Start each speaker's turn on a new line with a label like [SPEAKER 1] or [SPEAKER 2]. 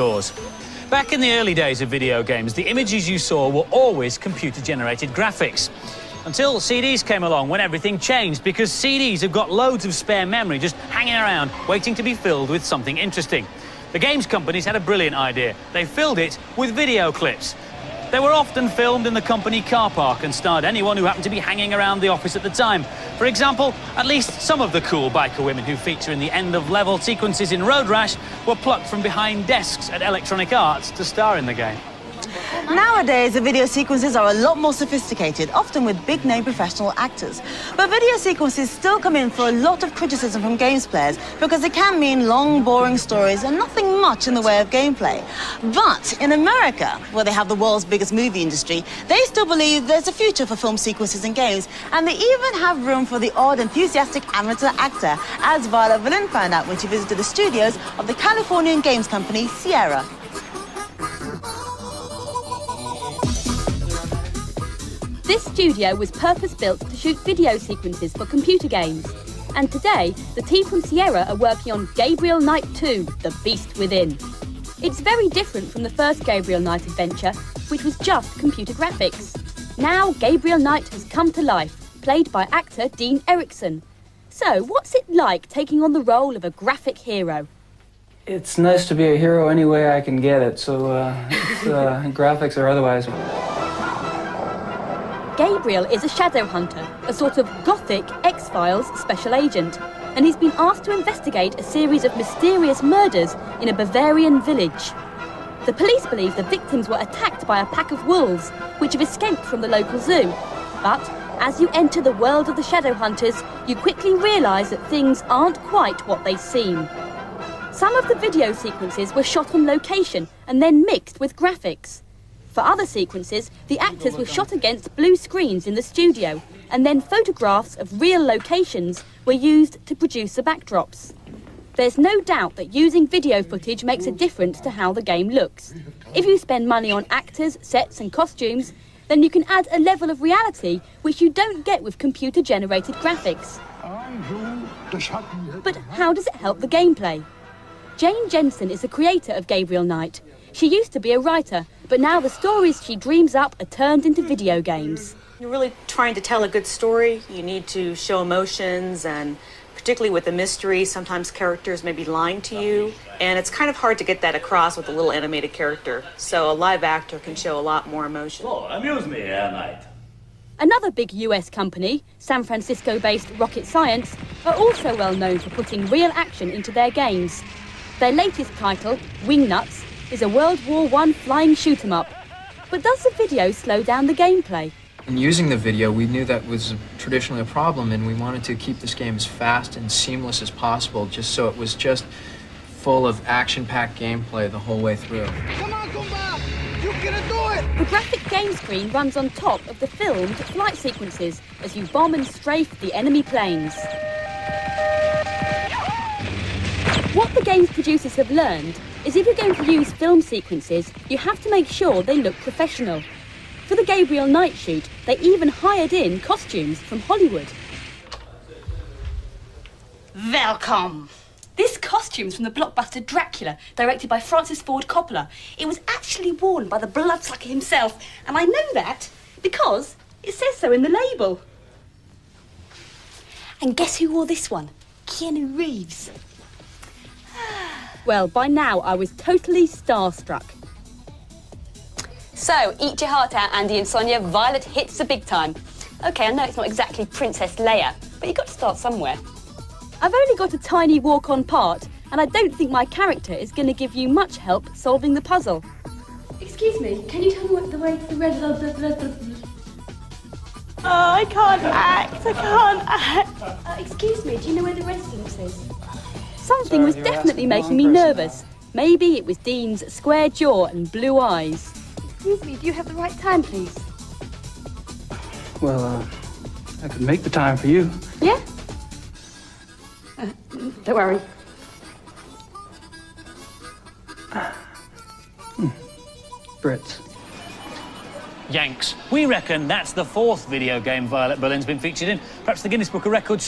[SPEAKER 1] yours. Back in the early days of video games, the images you saw were always computer-generated graphics. Until CDs came along, when everything changed, because CDs have got loads of spare memory just hanging around, waiting to be filled with something interesting. The games companies had a brilliant idea. They filled it with video clips. They were often filmed in the company car park and starred anyone who happened to be hanging around the office at the time. For example, at least some of the cool biker women who feature in the end-of-level sequences in Road Rash were plucked from behind desks at Electronic Arts to star in the game.
[SPEAKER 2] Nowadays, the video sequences are a lot more sophisticated, often with big-name professional actors. But video sequences still come in for a lot of criticism from games players because they can mean long, boring stories and nothing much in the way of gameplay. But in America, where they have the world's biggest movie industry, they still believe there's a future for film sequences in games, and they even have room for the odd, enthusiastic amateur actor, as Violet Berlin found out when she visited the studios of the Californian games company Sierra.
[SPEAKER 3] This studio was purpose-built to shoot video sequences for computer games. And today, the team from Sierra are working on Gabriel Knight 2, The Beast Within. It's very different from the first Gabriel Knight adventure, which was just computer graphics. Now, Gabriel Knight has come to life, played by actor Dean Erickson. So, what's it like taking on the role of a graphic hero?
[SPEAKER 4] It's nice to be a hero any way I can get it, so graphics or otherwise.
[SPEAKER 3] Gabriel is a shadow hunter, a sort of gothic X-Files special agent, and he's been asked to investigate a series of mysterious murders in a Bavarian village. The police believe the victims were attacked by a pack of wolves, which have escaped from the local zoo. But as you enter the world of the shadow hunters, you quickly realise that things aren't quite what they seem. Some of the video sequences were shot on location and then mixed with graphics. For other sequences, the actors were shot against blue screens in the studio, and then photographs of real locations were used to produce the backdrops. There's no doubt that using video footage makes a difference to how the game looks. If you spend money on actors, sets and costumes, then you can add a level of reality which you don't get with computer-generated graphics. But how does it help the gameplay? Jane Jensen is the creator of Gabriel Knight. She used to be a writer, but now the stories she dreams up are turned into video games.
[SPEAKER 5] You're really trying to tell a good story. You need to show emotions, and particularly with a mystery, sometimes characters may be lying to you, and it's kind of hard to get that across with a little animated character. So a live actor can show a lot more emotion.
[SPEAKER 1] Oh, amuse me, Knight.
[SPEAKER 3] Another big US company, San Francisco-based Rocket Science, are also well known for putting real action into their games. Their latest title, Wingnuts, is a World War I flying shoot-'em-up. But does the video slow down the gameplay?
[SPEAKER 6] In using the video, we knew that was traditionally a problem, and we wanted to keep this game as fast and seamless as possible, just so it was just full of action-packed gameplay the whole way through.
[SPEAKER 7] Come on, Kumba! You can do it!
[SPEAKER 3] The graphic game screen runs on top of the filmed flight sequences as you bomb and strafe the enemy planes. What the game's producers have learned is if you're going to use film sequences, you have to make sure they look professional. For the Gabriel Knight shoot, they even hired in costumes from Hollywood.
[SPEAKER 8] Welcome! This costume's from the blockbuster Dracula, directed by Francis Ford Coppola. It was actually worn by the bloodsucker himself, and I know that because it says so in the label. And guess who wore this one? Keanu Reeves.
[SPEAKER 3] Well, by now I was totally starstruck.
[SPEAKER 8] So, eat your heart out, Andy and Sonia. Violet hits the big time. OK, I know it's not exactly Princess Leia, but you've got to start somewhere.
[SPEAKER 3] I've only got a tiny walk-on part, and I don't think my character is going to give you much help solving the puzzle.
[SPEAKER 8] Excuse me, can you tell me what the way to the red...
[SPEAKER 2] Oh, I can't act, I can't act.
[SPEAKER 8] Excuse me, do you know where the residence is?
[SPEAKER 3] Something was definitely making me nervous. Maybe it was Dean's square jaw and blue eyes.
[SPEAKER 8] Excuse me, do you have the right time, please?
[SPEAKER 4] Well, I could make the time for you.
[SPEAKER 8] Yeah? Don't worry.
[SPEAKER 4] Brits.
[SPEAKER 1] Yanks. We reckon that's the 4th video game Violet Berlin's been featured in. Perhaps the Guinness Book of Records